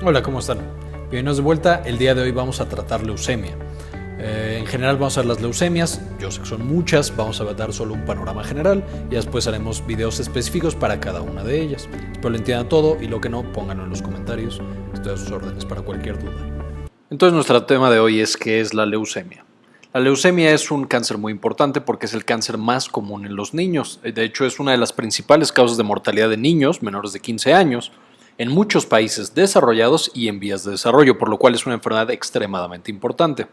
Hola, ¿cómo están? Bienvenidos de vuelta. El día de hoy vamos a tratar leucemia. En general vamos a ver las leucemias, yo sé que son muchas, vamos a dar solo un panorama general y después haremos videos específicos para cada una de ellas. Espero lo entiendan todo y lo que no, pónganlo en los comentarios. Estoy a sus órdenes para cualquier duda. Entonces nuestro tema de hoy es ¿qué es la leucemia? La leucemia es un cáncer muy importante porque es el cáncer más común en los niños. De hecho, es una de las principales causas de mortalidad de niños menores de 15 años en muchos países desarrollados y en vías de desarrollo, por lo cual es una enfermedad extremadamente importante.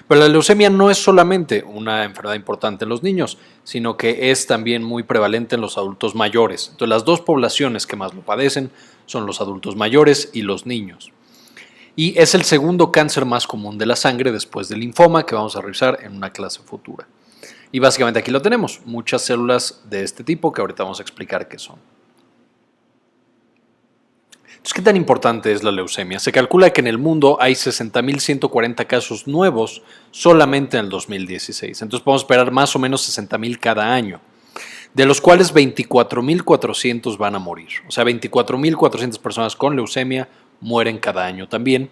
Pero la leucemia no es solamente una enfermedad importante en los niños, sino que es también muy prevalente en los adultos mayores. Entonces, las dos poblaciones que más lo padecen son los adultos mayores y los niños. Y es el segundo cáncer más común de la sangre después del linfoma, que vamos a revisar en una clase futura. Y básicamente aquí lo tenemos, muchas células de este tipo que ahorita vamos a explicar qué son. Entonces, ¿qué tan importante es la leucemia? Se calcula que en el mundo hay 60.140 casos nuevos solamente en el 2016. Entonces podemos esperar más o menos 60.000 cada año, de los cuales 24.400 van a morir. O sea, 24.400 personas con leucemia mueren cada año también.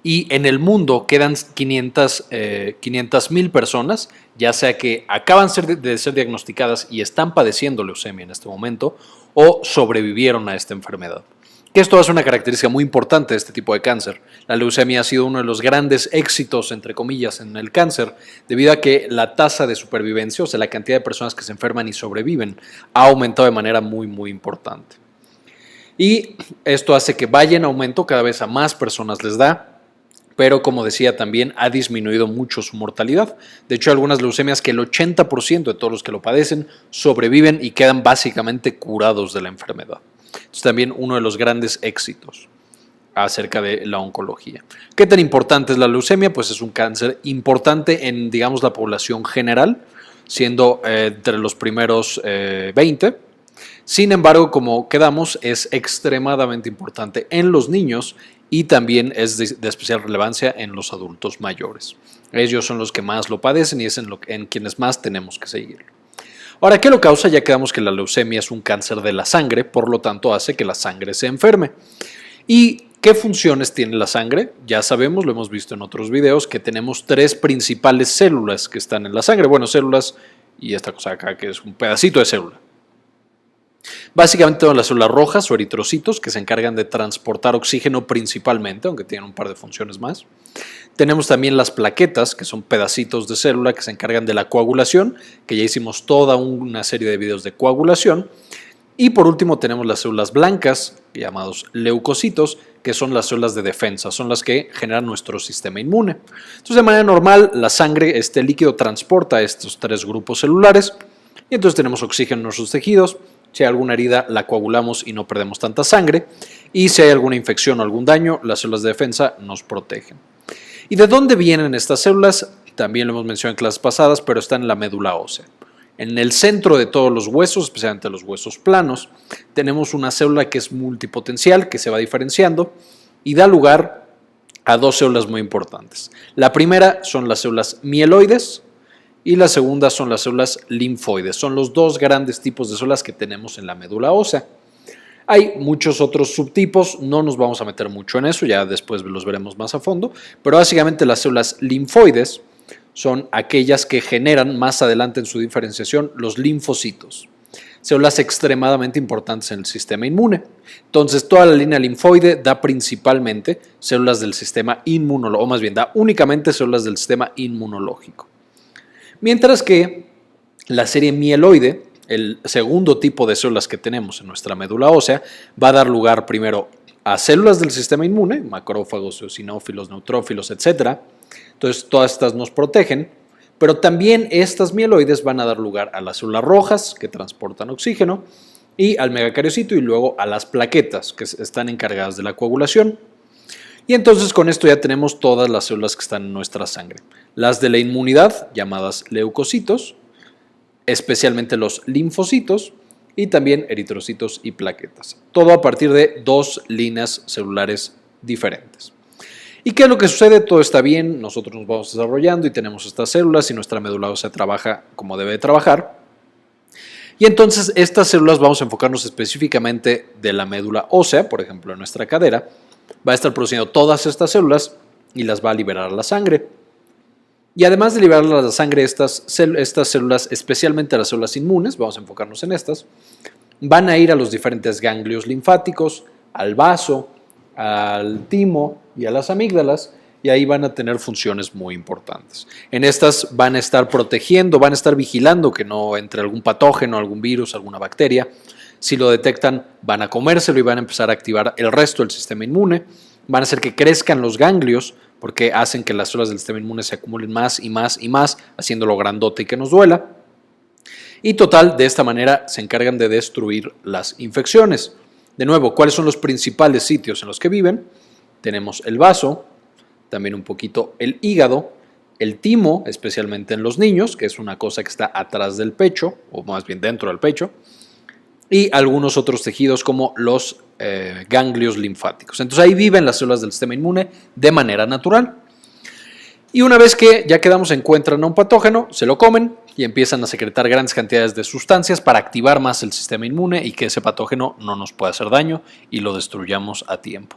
Y en el mundo quedan 500.000 personas, ya sea que acaban de ser diagnosticadas y están padeciendo leucemia en este momento, o sobrevivieron a esta enfermedad. Que esto es una característica muy importante de este tipo de cáncer. La leucemia ha sido uno de los grandes éxitos, entre comillas, en el cáncer, debido a que la tasa de supervivencia, o sea, la cantidad de personas que se enferman y sobreviven, ha aumentado de manera muy importante. Y esto hace que vaya en aumento, cada vez a más personas les da, pero como decía también ha disminuido mucho su mortalidad. De hecho, hay algunas leucemias que el 80% de todos los que lo padecen sobreviven y quedan básicamente curados de la enfermedad. Es también uno de los grandes éxitos acerca de la oncología. ¿Qué tan importante es la leucemia? Pues es un cáncer importante en, digamos, la población general, siendo entre los primeros 20. Sin embargo, como quedamos, es extremadamente importante en los niños y también es de especial relevancia en los adultos mayores. Ellos son los que más lo padecen y es en quienes más tenemos que seguirlo. Ahora, ¿qué lo causa? Ya quedamos que la leucemia es un cáncer de la sangre, por lo tanto hace que la sangre se enferme. ¿Y qué funciones tiene la sangre? Ya sabemos, lo hemos visto en otros videos, que tenemos tres principales células que están en la sangre. Bueno, células y esta cosa acá que es un pedacito de célula. Básicamente tenemos las células rojas o eritrocitos que se encargan de transportar oxígeno principalmente, aunque tienen un par de funciones más. Tenemos también las plaquetas, que son pedacitos de célula que se encargan de la coagulación, que ya hicimos toda una serie de videos de coagulación. Y por último tenemos las células blancas, llamados leucocitos, que son las células de defensa, son las que generan nuestro sistema inmune. Entonces, de manera normal, la sangre, este líquido transporta estos tres grupos celulares y entonces tenemos oxígeno en nuestros tejidos. Si hay alguna herida, la coagulamos y no perdemos tanta sangre. Y si hay alguna infección o algún daño, las células de defensa nos protegen. ¿Y de dónde vienen estas células? También lo hemos mencionado en clases pasadas, pero están en la médula ósea. En el centro de todos los huesos, especialmente los huesos planos, tenemos una célula que es multipotencial, que se va diferenciando y da lugar a dos células muy importantes. La primera son las células mieloides y la segunda son las células linfoides. Son los dos grandes tipos de células que tenemos en la médula ósea. Hay muchos otros subtipos, no nos vamos a meter mucho en eso, ya después los veremos más a fondo, pero básicamente las células linfoides son aquellas que generan más adelante en su diferenciación los linfocitos, células extremadamente importantes en el sistema inmune. Entonces, toda la línea linfoide da principalmente células del sistema inmunológico, o más bien da únicamente células del sistema inmunológico. Mientras que la serie mieloide, el segundo tipo de células que tenemos en nuestra médula ósea, va a dar lugar primero a células del sistema inmune, macrófagos, eosinófilos, neutrófilos, etc. Entonces, todas estas nos protegen, pero también estas mieloides van a dar lugar a las células rojas, que transportan oxígeno, y al megacariocito y luego a las plaquetas, que están encargadas de la coagulación. Y entonces con esto ya tenemos todas las células que están en nuestra sangre. Las de la inmunidad, llamadas leucocitos, especialmente los linfocitos y también eritrocitos y plaquetas. Todo a partir de dos líneas celulares diferentes. ¿Y qué es lo que sucede? Todo está bien, nosotros nos vamos desarrollando y tenemos estas células y nuestra médula ósea trabaja como debe de trabajar. Y entonces estas células vamos a enfocarnos específicamente de la médula ósea, por ejemplo en nuestra cadera, va a estar produciendo todas estas células y las va a liberar a la sangre. Y además de liberarlas a la sangre, estas células, especialmente las células inmunes, vamos a enfocarnos en estas, van a ir a los diferentes ganglios linfáticos, al vaso, al timo y a las amígdalas, y ahí van a tener funciones muy importantes. En estas van a estar protegiendo, van a estar vigilando que no entre algún patógeno, algún virus, alguna bacteria. Si lo detectan, van a comérselo y van a empezar a activar el resto del sistema inmune. Van a hacer que crezcan los ganglios, porque hacen que las células del sistema inmune se acumulen más y más y más, haciéndolo grandote y que nos duela. Y total, de esta manera se encargan de destruir las infecciones. De nuevo, ¿cuáles son los principales sitios en los que viven? Tenemos el vaso, también un poquito el hígado, el timo, especialmente en los niños, que es una cosa que está atrás del pecho, o más bien dentro del pecho, y algunos otros tejidos como los ganglios linfáticos. Entonces ahí viven las células del sistema inmune de manera natural. Y una vez que ya quedamos encuentran a un patógeno, se lo comen y empiezan a secretar grandes cantidades de sustancias para activar más el sistema inmune y que ese patógeno no nos pueda hacer daño y lo destruyamos a tiempo.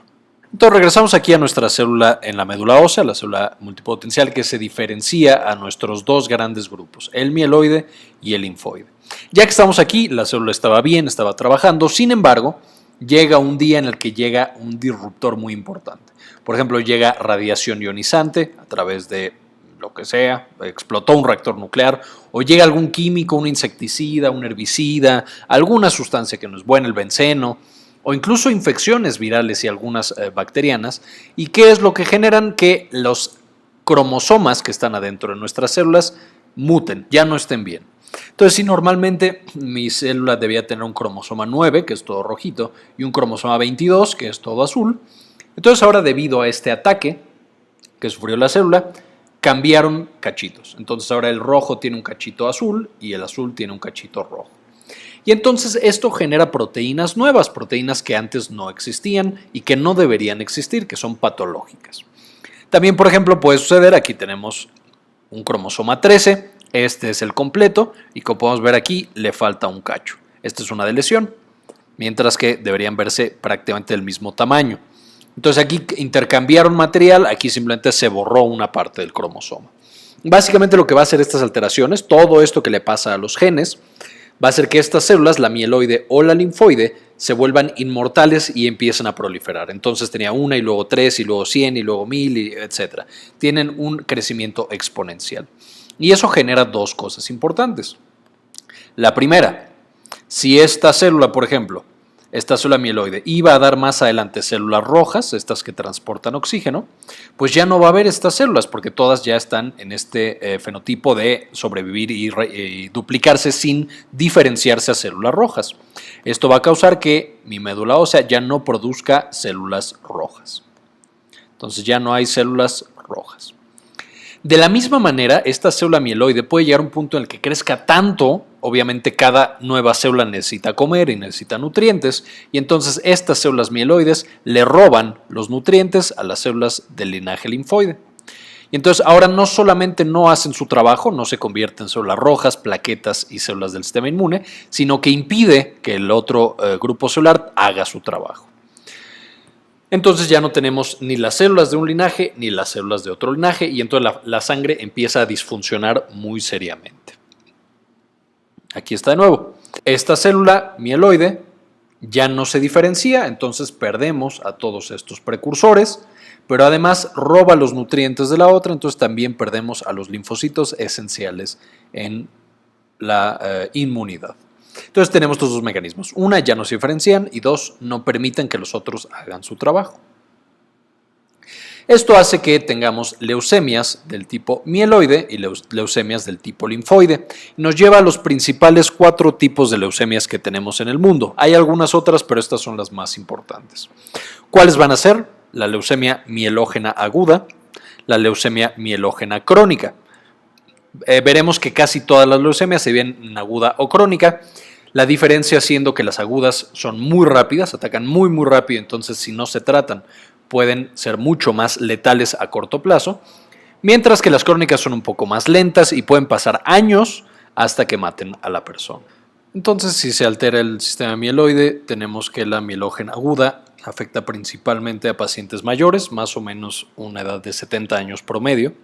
Entonces regresamos aquí a nuestra célula en la médula ósea, la célula multipotencial que se diferencia a nuestros dos grandes grupos, el mieloide y el linfoide. Ya que estamos aquí, la célula estaba bien, estaba trabajando, sin embargo, llega un día en el que llega un disruptor muy importante. Por ejemplo, llega radiación ionizante a través de lo que sea, explotó un reactor nuclear, o llega algún químico, un insecticida, un herbicida, alguna sustancia que no es buena, el benceno, o incluso infecciones virales y algunas bacterianas. ¿Y qué es lo que generan? Que los cromosomas que están adentro de nuestras células muten, ya no estén bien. Entonces, si normalmente mi célula debía tener un cromosoma 9, que es todo rojito, y un cromosoma 22, que es todo azul, entonces ahora debido a este ataque que sufrió la célula, cambiaron cachitos. Entonces ahora el rojo tiene un cachito azul y el azul tiene un cachito rojo. Y entonces esto genera proteínas nuevas, proteínas que antes no existían y que no deberían existir, que son patológicas. También, por ejemplo, puede suceder, aquí tenemos un cromosoma 13, este es el completo y como podemos ver aquí le falta un cacho. Esta es una deleción, mientras que deberían verse prácticamente del mismo tamaño. Entonces aquí intercambiaron material, aquí simplemente se borró una parte del cromosoma. Básicamente lo que va a hacer estas alteraciones, todo esto que le pasa a los genes, va a hacer que estas células, la mieloide o la linfoide, se vuelvan inmortales y empiecen a proliferar. Entonces tenía una y luego 3 y luego 100 y luego 1000, etc. Tienen un crecimiento exponencial. Y eso genera dos cosas importantes. La primera, si esta célula, por ejemplo, esta célula mieloide iba a dar más adelante células rojas, estas que transportan oxígeno, pues ya no va a haber estas células porque todas ya están en este fenotipo de sobrevivir y duplicarse sin diferenciarse a células rojas. Esto va a causar que mi médula ósea ya no produzca células rojas. Entonces ya no hay células rojas. De la misma manera, esta célula mieloide puede llegar a un punto en el que crezca tanto, obviamente cada nueva célula necesita comer y necesita nutrientes, y entonces estas células mieloides le roban los nutrientes a las células del linaje linfoide. Y entonces ahora no solamente no hacen su trabajo, no se convierten en células rojas, plaquetas y células del sistema inmune, sino que impide que el otro grupo celular haga su trabajo. Entonces ya no tenemos ni las células de un linaje ni las células de otro linaje y entonces la sangre empieza a disfuncionar muy seriamente. Aquí está de nuevo. Esta célula mieloide ya no se diferencia, entonces perdemos a todos estos precursores, pero además roba los nutrientes de la otra, entonces también perdemos a los linfocitos esenciales en la inmunidad. Entonces tenemos estos dos mecanismos. Una, ya no se diferencian y dos, no permiten que los otros hagan su trabajo. Esto hace que tengamos leucemias del tipo mieloide y leucemias del tipo linfoide. Nos lleva a los principales 4 tipos de leucemias que tenemos en el mundo. Hay algunas otras, pero estas son las más importantes. ¿Cuáles van a ser? La leucemia mielógena aguda, la leucemia mielógena crónica. Veremos que casi todas las leucemias se ven en aguda o crónica, la diferencia siendo que las agudas son muy rápidas, atacan muy rápido, entonces si no se tratan pueden ser mucho más letales a corto plazo, mientras que las crónicas son un poco más lentas y pueden pasar años hasta que maten a la persona. Entonces si se altera el sistema mieloide, tenemos que la mielógena aguda Afecta principalmente a pacientes mayores, más o menos una edad de 70 años promedio.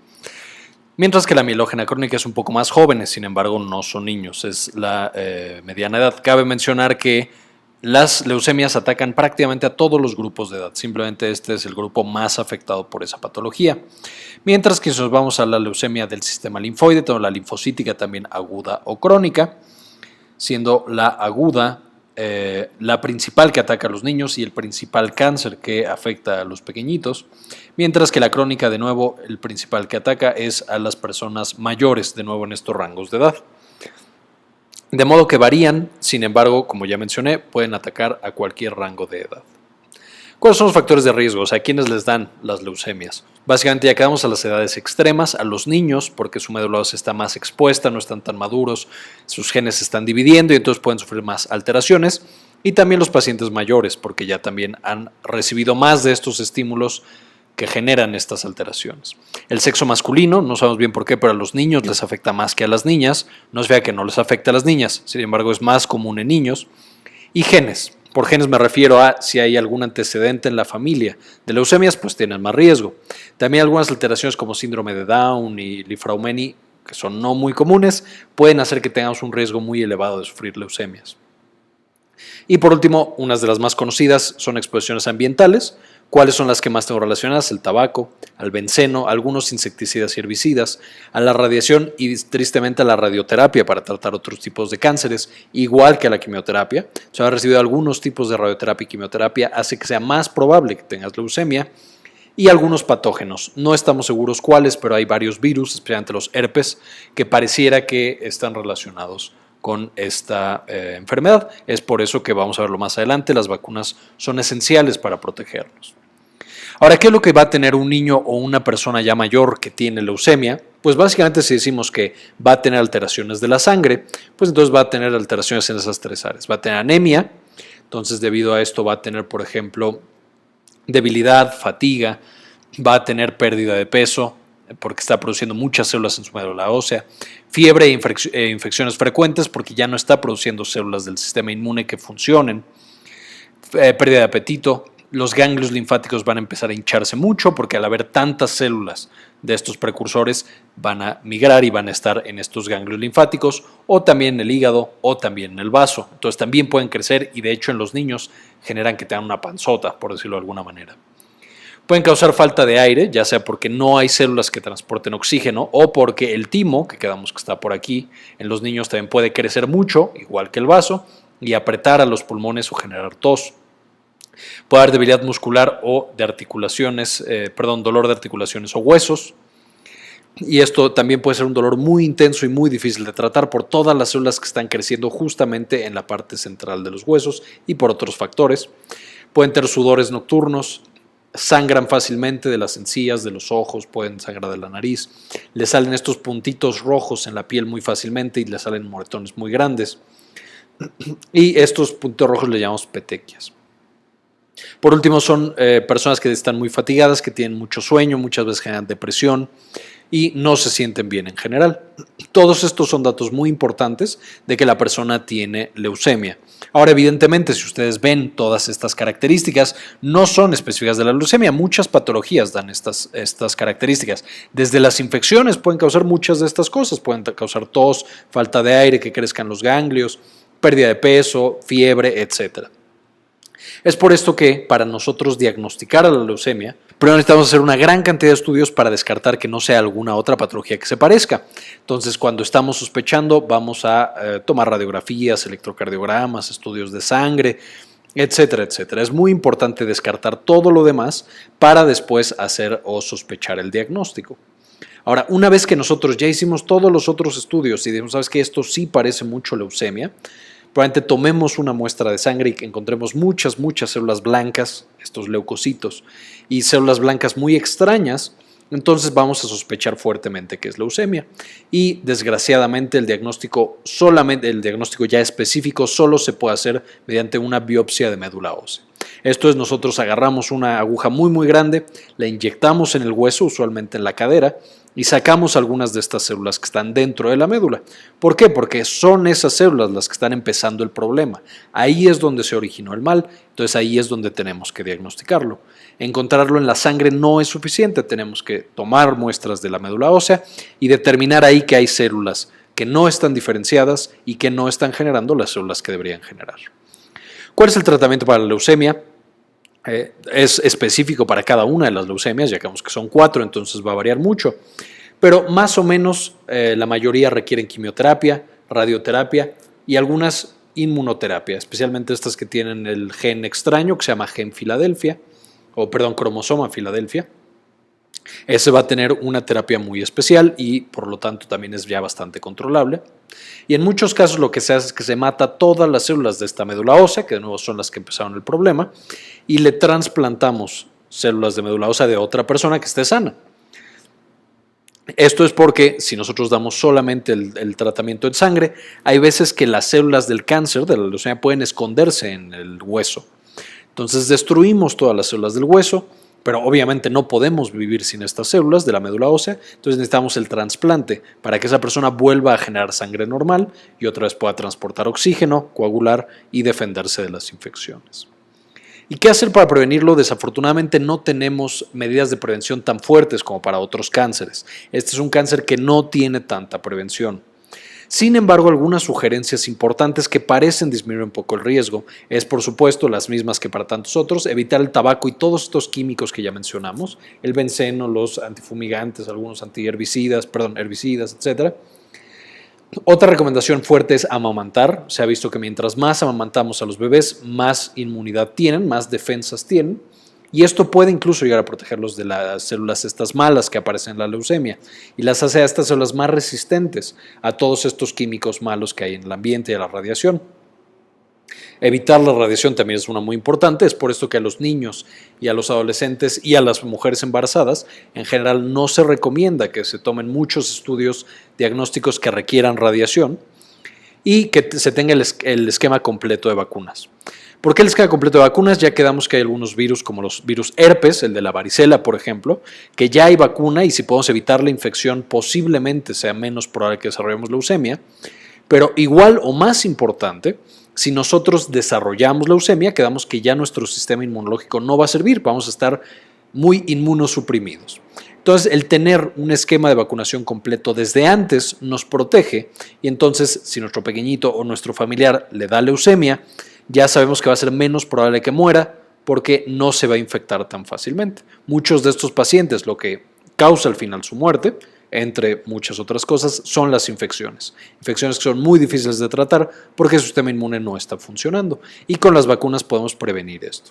Mientras que la mielógena crónica es un poco más jóvenes, sin embargo no son niños, es la mediana edad. Cabe mencionar que las leucemias atacan prácticamente a todos los grupos de edad, simplemente este es el grupo más afectado por esa patología. Mientras que si nos vamos a la leucemia del sistema linfoide, tenemos la linfocítica también aguda o crónica, siendo la aguda la principal que ataca a los niños y el principal cáncer que afecta a los pequeñitos, mientras que la crónica, de nuevo, el principal que ataca es a las personas mayores, de nuevo en estos rangos de edad. De modo que varían, sin embargo, como ya mencioné, pueden atacar a cualquier rango de edad. ¿Cuáles son los factores de riesgo? O sea, ¿a quiénes les dan las leucemias? Básicamente ya quedamos a las edades extremas, a los niños, porque su médula ósea está más expuesta, no están tan maduros, sus genes se están dividiendo y entonces pueden sufrir más alteraciones. Y también los pacientes mayores, porque ya también han recibido más de estos estímulos que generan estas alteraciones. El sexo masculino, no sabemos bien por qué, pero a los niños les afecta más que a las niñas. No es vea que no les afecta a las niñas, sin embargo es más común en niños. Y genes. Por genes me refiero a si hay algún antecedente en la familia de leucemias, pues tienen más riesgo. También algunas alteraciones como síndrome de Down y Li-Fraumeni, que son no muy comunes, pueden hacer que tengamos un riesgo muy elevado de sufrir leucemias. Y por último, unas de las más conocidas son exposiciones ambientales. ¿Cuáles son las que más tengo relacionadas? El tabaco, al benceno, algunos insecticidas y herbicidas, a la radiación y tristemente a la radioterapia para tratar otros tipos de cánceres, igual que a la quimioterapia. Si has recibido algunos tipos de radioterapia y quimioterapia, hace que sea más probable que tengas leucemia. Y algunos patógenos. No estamos seguros cuáles, pero hay varios virus, especialmente los herpes, que pareciera que están relacionados con esta enfermedad. Es por eso que vamos a verlo más adelante. Las vacunas son esenciales para protegernos. Ahora, ¿qué es lo que va a tener un niño o una persona ya mayor que tiene leucemia? Pues básicamente si decimos que va a tener alteraciones de la sangre, pues entonces va a tener alteraciones en esas tres áreas. Va a tener anemia, entonces debido a esto va a tener, por ejemplo, debilidad, fatiga, va a tener pérdida de peso, porque está produciendo muchas células en su médula ósea, fiebre e infecciones frecuentes porque ya no está produciendo células del sistema inmune que funcionen, pérdida de apetito, los ganglios linfáticos van a empezar a hincharse mucho porque al haber tantas células de estos precursores van a migrar y van a estar en estos ganglios linfáticos o también en el hígado o también en el vaso. Entonces también pueden crecer y de hecho en los niños generan que tengan una panzota, por decirlo de alguna manera. Pueden causar falta de aire, ya sea porque no hay células que transporten oxígeno o porque el timo, que quedamos que está por aquí, en los niños también puede crecer mucho, igual que el vaso, y apretar a los pulmones o generar tos. Puede haber debilidad muscular o de articulaciones, dolor de articulaciones o huesos. Y esto también puede ser un dolor muy intenso y muy difícil de tratar por todas las células que están creciendo justamente en la parte central de los huesos y por otros factores. Pueden tener sudores nocturnos, sangran fácilmente de las encías, de los ojos, pueden sangrar de la nariz. Les salen estos puntitos rojos en la piel muy fácilmente y les salen moretones muy grandes. Y estos puntos rojos le llamamos petequias. Por último, son personas que están muy fatigadas, que tienen mucho sueño, muchas veces generan depresión y no se sienten bien en general. Todos estos son datos muy importantes de que la persona tiene leucemia. Ahora, evidentemente, si ustedes ven todas estas características, no son específicas de la leucemia. Muchas patologías dan estas características. Desde las infecciones pueden causar muchas de estas cosas. Pueden causar tos, falta de aire, que crezcan los ganglios, pérdida de peso, fiebre, etc. Es por esto que para nosotros diagnosticar a la leucemia, primero necesitamos hacer una gran cantidad de estudios para descartar que no sea alguna otra patología que se parezca. Entonces, cuando estamos sospechando, vamos a tomar radiografías, electrocardiogramas, estudios de sangre, etcétera, etcétera. Es muy importante descartar todo lo demás para después hacer o sospechar el diagnóstico. Ahora, una vez que nosotros ya hicimos todos los otros estudios y dijimos, ¿sabes qué? Esto sí parece mucho leucemia, probablemente tomemos una muestra de sangre y que encontremos muchas células blancas, estos leucocitos, y células blancas muy extrañas, entonces vamos a sospechar fuertemente que es leucemia. Y desgraciadamente el diagnóstico ya específico solo se puede hacer mediante una biopsia de médula ósea. Esto es, nosotros agarramos una aguja muy grande, la inyectamos en el hueso, usualmente en la cadera, y sacamos algunas de estas células que están dentro de la médula. ¿Por qué? Porque son esas células las que están empezando el problema. Ahí es donde se originó el mal, entonces ahí es donde tenemos que diagnosticarlo. Encontrarlo en la sangre no es suficiente, tenemos que tomar muestras de la médula ósea y determinar ahí que hay células que no están diferenciadas y que no están generando las células que deberían generar. ¿Cuál es el tratamiento para la leucemia? Es específico para cada una de las leucemias, ya que vemos que son 4, entonces va a variar mucho, pero más o menos la mayoría requieren quimioterapia, radioterapia y algunas inmunoterapia, especialmente estas que tienen el gen extraño que se llama gen Filadelfia, cromosoma Filadelfia. Ese va a tener una terapia muy especial y por lo tanto también es ya bastante controlable. Y en muchos casos lo que se hace es que se mata todas las células de esta médula ósea, que de nuevo son las que empezaron el problema, y le trasplantamos células de médula ósea de otra persona que esté sana. Esto es porque si nosotros damos solamente el tratamiento en sangre, hay veces que las células del cáncer, de la leucemia, pueden esconderse en el hueso. Entonces destruimos todas las células del hueso, pero obviamente no podemos vivir sin estas células de la médula ósea, entonces necesitamos el trasplante para que esa persona vuelva a generar sangre normal y otra vez pueda transportar oxígeno, coagular y defenderse de las infecciones. ¿Y qué hacer para prevenirlo? Desafortunadamente no tenemos medidas de prevención tan fuertes como para otros cánceres. Este es un cáncer que no tiene tanta prevención. Sin embargo, algunas sugerencias importantes que parecen disminuir un poco el riesgo es, por supuesto, las mismas que para tantos otros: evitar el tabaco y todos estos químicos que ya mencionamos, el benceno, los antifumigantes, algunos herbicidas, etc. Otra recomendación fuerte es amamantar. Se ha visto que mientras más amamantamos a los bebés, más inmunidad tienen, más defensas tienen. Y esto puede incluso llegar a protegerlos de las células estas malas que aparecen en la leucemia y las hace a estas células más resistentes a todos estos químicos malos que hay en el ambiente y a la radiación. Evitar la radiación también es una muy importante, es por esto que a los niños y a los adolescentes y a las mujeres embarazadas en general no se recomienda que se tomen muchos estudios diagnósticos que requieran radiación y que se tenga el esquema completo de vacunas. ¿Por qué el esquema completo de vacunas? Ya quedamos que hay algunos virus como los virus herpes, el de la varicela por ejemplo, que ya hay vacuna y si podemos evitar la infección posiblemente sea menos probable que desarrollemos leucemia, pero igual o más importante, si nosotros desarrollamos leucemia, quedamos que ya nuestro sistema inmunológico no va a servir, vamos a estar muy inmunosuprimidos. Entonces, el tener un esquema de vacunación completo desde antes nos protege y entonces, si nuestro pequeñito o nuestro familiar le da leucemia, ya sabemos que va a ser menos probable que muera porque no se va a infectar tan fácilmente. Muchos de estos pacientes, lo que causa al final su muerte, entre muchas otras cosas, son las infecciones. Infecciones que son muy difíciles de tratar porque el sistema inmune no está funcionando y con las vacunas podemos prevenir esto.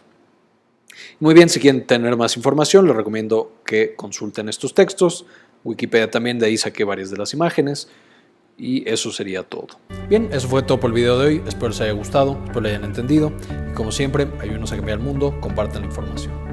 Muy bien, si quieren tener más información, les recomiendo que consulten estos textos. Wikipedia también, de ahí saqué varias de las imágenes. Y eso sería todo. Bien, eso fue todo por el video de hoy. Espero les haya gustado, espero lo hayan entendido. Y como siempre, ayúdenos a cambiar el mundo, compartan la información.